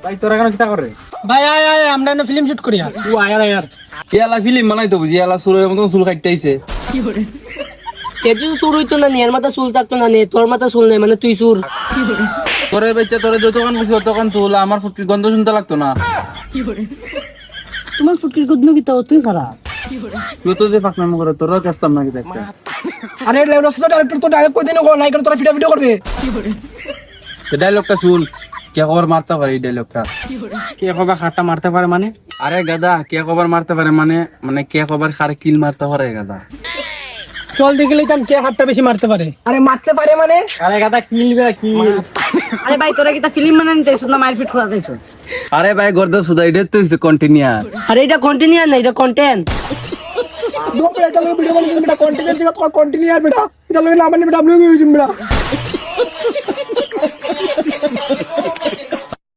ভাই তোরা কেন চিন্তা করে? ভাই আয় আয় আমরা না ফিল্ম শুট করি তুই আয়ার আয়ার এলা ফিল্ম বানাই তো বুঝি এলা সুরের মতন চুল কাটতেইছে। এর যদি সুর হইতো না এর মাথা চুল থাকতো না তোর মাথা চুল নেই মানে তুই সুর। তোরে বেচে তোরে যতক্ষণ খুশি ততক্ষণ তুল, আমার ফুটকির গন্ধ শুনতে লাগতো না। তোমার ফুটকির গন্ধ কি তাও তুই খারাপ। তুই তো যে ফাঁক নাম করে তোরা কাস্তাম নাকি দেখতে। আরে লেবরা তো ডাইরেক্টর তো ডাইরেক্ট কই দিন গো নাই করে তোরা ভিডিও করবে। ডায়লগটা শুন, কে খবর মারতে পারে এই ডায়লগটা। কে কবে খাটটা মারতে পারে মানে? আরে গাদা কে খবর মারতে পারে মানে মানে কে খবর খার কিল মারতে পারে গাদা। চল দেখলে তাম কে হাতটা বেশি মারতে পারে। আরে মারতে পারে মানে আরে গাদা কিলবে কি? আরে ভাই তোরা কি তা ফিল্ম বানানি চাইছো না মারপিট করা চাইছো? আরে ভাই গর্দ সুদা এটা তো হইছে কন্টিনিউয়ার। আরে এটা কন্টিনিউ না এটা কন্টেন্ট। দো বেটা চলো ভিডিও বানাই বেটা কন্টেন্ট জগৎ কন্টিনিউ আর বেটা চলো না মানে বেটা আপলোড করে দিন বেটা।